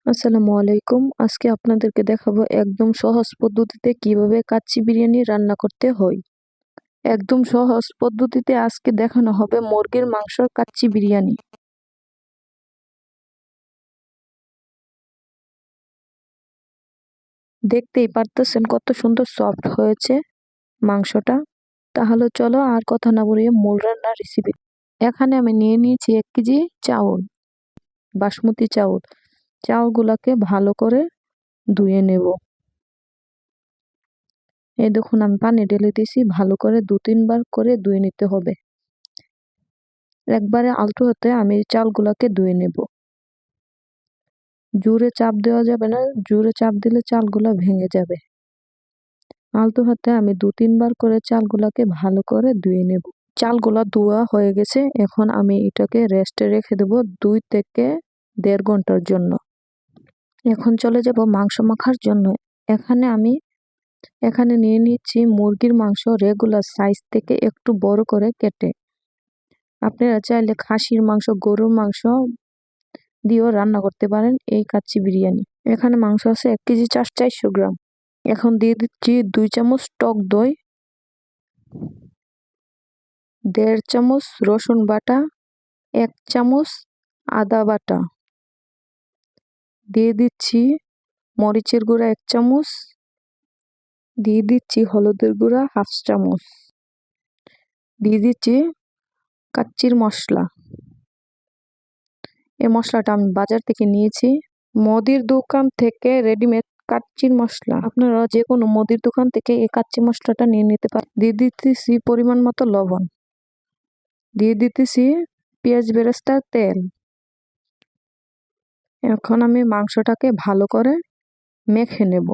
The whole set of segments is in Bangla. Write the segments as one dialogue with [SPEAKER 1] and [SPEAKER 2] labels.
[SPEAKER 1] আসসালামু আলাইকুম। আজকে আপনাদেরকে দেখাবো একদম সহজ পদ্ধতিতে কিভাবে কাচ্চি বিরিয়ানি রান্না করতে হয়। একদম সহজ পদ্ধতিতে আজকে দেখানো হবে মুরগির মাংসর কাচ্চি বিরিয়ানি। দেখতেই পারতেছেন কত সুন্দর সফট হয়েছে মাংসটা। তাহলে চলো আর কথা না বলিয়ে মূল রান্নার রেসিপি। এখানে আমি নিয়ে নিয়েছি 1 কেজি চাউল, বাসমতি চাউল। চাউলগুলাকে ভালো করে ধুয়ে নেব। এই দেখুন আমি পানি ঢেলে দিয়েছি, ভালো করে 2-3 বার করে ধুয়ে নিতে হবে। একবারে আলতো হাতে আমি চালগুলাকে ধুয়ে নেব। জোরে চাপ দেওয়া যাবে না, জোরে চাপ দিলে চালগুলা ভেঙে যাবে। আলতো হাতে আমি 2-3 বার করে চালগুলাকে ভালো করে ধুয়ে নেব। চালগুলা ধোয়া হয়ে গেছে, এখন আমি এটাকে রেস্টে রেখে দেব 2 থেকে 1.5 ঘন্টার জন্য। এখন চলে যাব মাংস মাখার জন্য। এখানে নিয়ে নিচ্ছি মুরগির মাংস রেগুলার সাইজ থেকে একটু বড় করে কেটে। আপনারা চাইলে খাসির মাংস, গরুর মাংস দিয়েও রান্না করতে পারেন এই কাচ্চি বিরিয়ানি। এখানে মাংস আছে 1 কেজি 400 গ্রাম। এখন দিয়ে দিচ্ছি 2 চামচ টক দই, 1.5 চামচ রসুন বাটা, 1 চামচ আদা বাটা, দিয়ে দিচ্ছি মরিচের গুঁড়া 1 চামচ, দিয়ে দিচ্ছি হলুদের গুঁড়া 1/2 চামচ, দিয়ে দিচ্ছি কাচ্চির মশলা। এই মশলাটা আমি বাজার থেকে নিয়েছি, মুদির দোকান থেকে রেডিমেড কাচ্চির মশলা। আপনারা যে কোনো মুদির দোকান থেকে এই কাচ্চি মশলাটা নিয়ে নিতে পারেন। দিয়ে দিতেছি পরিমাণ মতো লবণ, দিয়ে দিতেছি পেঁয়াজ বেরেস্তার তেল। এখন আমি মাংসটাকে ভালো করে মেখে নেব,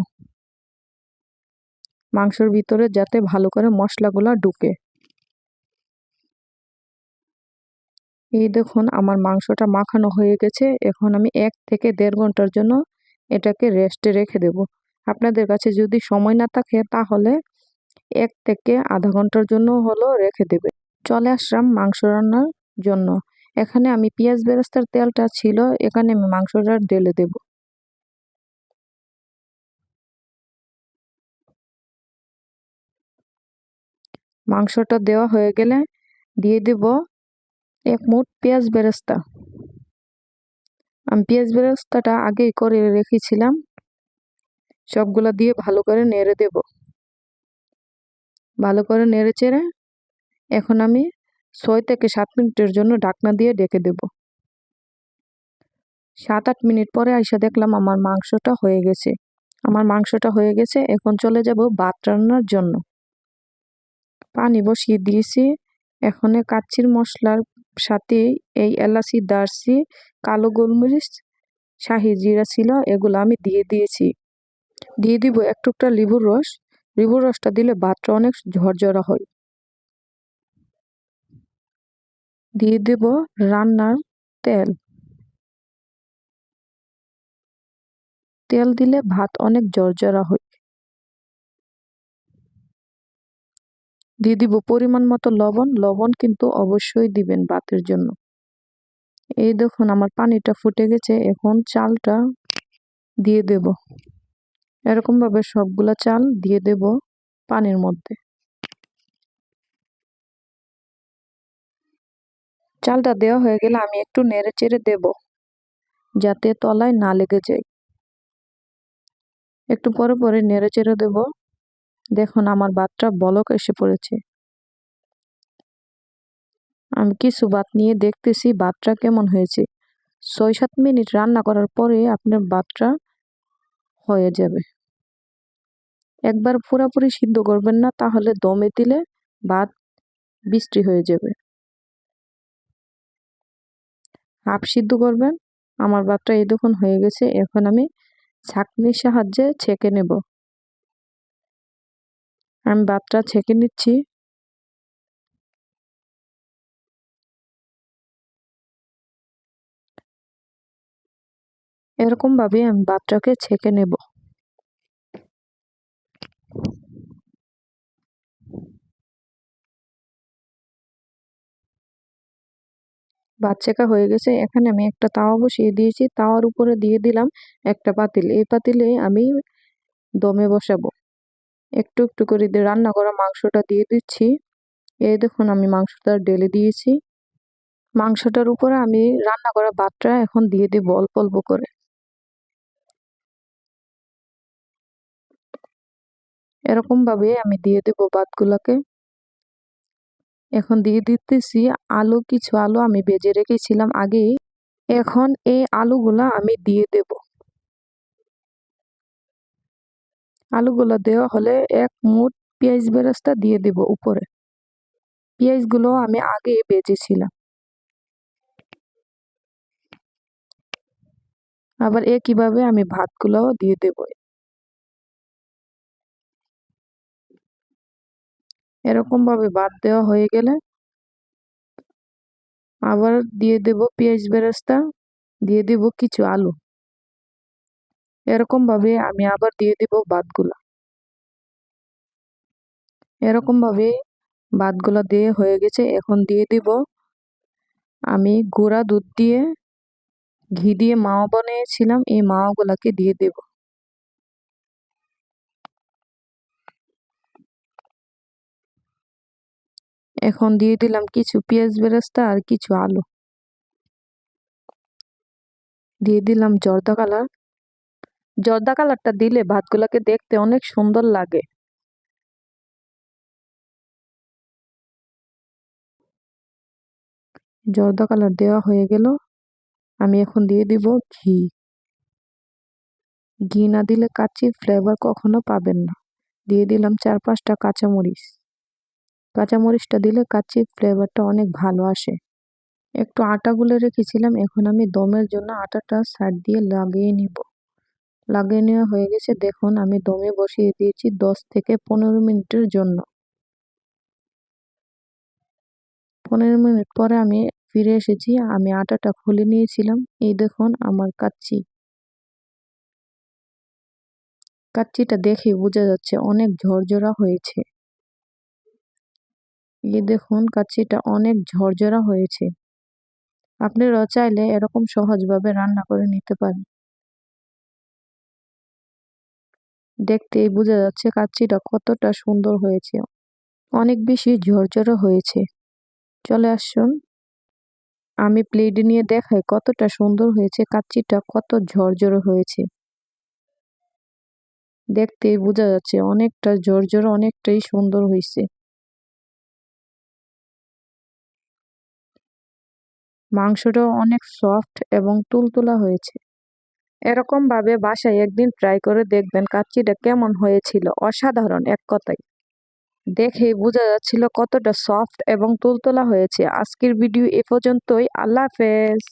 [SPEAKER 1] মাংসের ভিতরে যাতে ভালো করে মশলাগুলা ঢুকে। এই দেখুন আমার মাংসটা মাখানো হয়ে গেছে। এখন আমি 1 থেকে 1.5 ঘন্টার জন্য এটাকে রেস্টে রেখে দেব। আপনাদের কাছে যদি সময় না থাকে তাহলে 1 থেকে আধা ঘন্টার জন্য হলো রেখে দেবে। চলে আসলাম মাংস রান্নার জন্য। এখানে আমি পেঁয়াজ বেরেস্তার তেলটা ছিল, এখানে আমি মাংসটা ঢেলে দেব। মাংসটা দেওয়া হয়ে গেলে দিয়ে দেব 1 মুঠ পেঁয়াজ বেরেস্তা। আমি পেঁয়াজ বেরেস্তাটা আগেই করে রেখেছিলাম। সবগুলা দিয়ে ভালো করে নেড়ে দেব। ভালো করে নেড়ে চেড়ে এখন আমি 6 থেকে 7 মিনিটের জন্য ঢাকনা দিয়ে ঢেকে দেব। 7-8 মিনিট পরে আইসা দেখলাম আমার মাংসটা হয়ে গেছে। এখন চলে যাব ভাত রান্নার জন্য। পানি বসিয়ে দিয়েছি। এখন কাচ্চির মশলার সাথে এই এলাচি, দারচিনি, কালো গোলমরিচ, শাহি জিরা ছিল, এগুলো আমি দিয়ে দিয়েছি। দিয়ে দিব এক টুকরা লেবুর রস। লেবুর রসটা দিলে ভাতটা অনেক ঝরঝরা হয়। দিয়ে দেব রান্নার তেল। তেল দিলে ভাত অনেক ঝরঝরা হয়। দিয়ে দিব পরিমাণ মতো লবণ। লবণ কিন্তু অবশ্যই দিবেন ভাতের জন্য। এই দেখুন আমার পানিটা ফুটে গেছে, এখন চালটা দিয়ে দেব। এরকম ভাবে সবগুলা চাল দিয়ে দেব পানির মধ্যে। চালটা দেওয়া হয়ে গেলে আমি একটু নেড়ে চেড়ে দেব, যাতে তলায় না লেগে যায়। একটু পরে পরে নেড়ে চেড়ে দেব। দেখুন আমার ভাতটা বলক এসে পড়েছে। আমি কিছু ভাত নিয়ে দেখতেছি ভাতটা কেমন হয়েছে। 6-7 মিনিট রান্না করার পরে আপনার ভাতটা হয়ে যাবে। একবার পুরোপুরি সিদ্ধ করবেন না, তাহলে দমে দিলে ভাত বৃষ্টি হয়ে যাবে। হাফ সিদ্ধ করবেন। আমার ভাতটা এই দেখুন হয়ে গেছে। এখন আমি ছাঁকনির সাহায্যে ছেঁকে নেব। আমি ভাতটা ছেঁকে নিচ্ছি। এরকম ভাবে আমি ভাতটাকে ছেঁকে নেব। ভাত ছেঁকা হয়ে গেছে। এখানে আমি একটা তাওয়া বসিয়ে দিয়েছি, তাওয়ার উপরে দিয়ে দিলাম একটা পাতিল। এই পাতিলে আমি দমে বসাবো। একটু একটু করে দিয়ে রান্না করা মাংসটা দিয়ে দিচ্ছি। এই দেখুন আমি মাংসটা ঢেলে দিয়েছি। মাংসটার উপরে আমি রান্না করা ভাতটা এখন দিয়ে দেবো অল্প অল্প করে। এরকম ভাবে আমি দিয়ে দেবো ভাতগুলাকে। এখন দিয়ে দিতেছি আলু, কিছু আলু আমি ভেজে রেখেছিলাম আগেই। এখন এই আলুগুলা আমি দিয়ে দেব। আলুগুলো দেওয়া হলে এক মুঠ পেঁয়াজ বেরেস্তা দিয়ে দেব উপরে। পেঁয়াজগুলো আমি আগে ভেজেছিলাম। আবার একইভাবে আমি ভাতগুলোও দিয়ে দেব। এরকম ভাবে ভাত দেওয়া হয়ে গেলে আবার দিয়ে দেব পেঁয়াজ বেরেস্তা, দিয়ে দেব কিছু আলু। এরকম ভাবে আমি আবার দিয়ে দেব ভাতগুলা। এরকম ভাবে ভাতগুলা দিয়ে হয়ে গেছে। এখন দিয়ে দিব আমি গুঁড়া দুধ দিয়ে ঘি দিয়ে মাওয়া বানিয়েছিলাম, এই মাওয়াগুলাকে দিয়ে দেব। এখন দিয়ে দিলাম কিছু পেঁয়াজ বেরেস্তা আর কিছু আলু। দিয়ে দিলাম জর্দা কালার। জর্দা কালারটা দিলে ভাতগুলাকে দেখতে অনেক সুন্দর লাগে। জর্দা কালার দেওয়া হয়ে গেল। আমি এখন দিয়ে দিব ঘি। ঘি না দিলে কাচ্চির ফ্লেভার কখনো পাবেন না। দিয়ে দিলাম 4-5টা কাঁচামরিচ। কাঁচামরিচটা দিলে কাচ্চির ফ্লেভারটা অনেক ভালো আসে। একটু আটা গুলে রেখেছিলাম, এখন আমি দমের জন্য আটাটা সাইড দিয়ে লাগিয়ে নিব। লাগিয়ে নেওয়া হয়ে গেছে। দেখুন আমি দমে বসিয়ে দিয়েছি 10 থেকে 15 মিনিটের জন্য। 15 মিনিট পরে আমি ফিরে এসেছি। আমি আটাটা খুলে নিয়েছিলাম। এই দেখুন আমার কাচ্চি। কাচ্চিটা দেখে বোঝা যাচ্ছে অনেক ঝরঝরা হয়েছে। এই দেখুন কাচ্চিটা অনেক ঝরঝরা হয়েছে। আপনারা চাইলে এরকম সহজভাবে রান্না করে নিতে পারেন। দেখতেই বোঝা যাচ্ছে কাচ্চিটা কতটা সুন্দর হয়েছে। অনেক বেশি ঝরঝরা হয়েছে। চলে আসুন আমি প্লেটে নিয়ে দেখাই কতটা সুন্দর হয়েছে, কাচ্চিটা কত ঝরঝরে হয়েছে। দেখতেই বোঝা যাচ্ছে অনেকটা ঝরঝরে, অনেকটাই সুন্দর হয়েছে। মাংসটাও অনেক সফট এবং তুলতুলা হয়েছে। এরকম ভাবে বাসায় একদিন ট্রাই করে দেখবেন কাচ্চিটা কেমন হয়েছিল। অসাধারণ এক কথায়। দেখেই বোঝা যাচ্ছিল কতটা সফট এবং তুলতুলা হয়েছে। আজকের ভিডিও এ পর্যন্তই। আল্লাহ হাফেজ।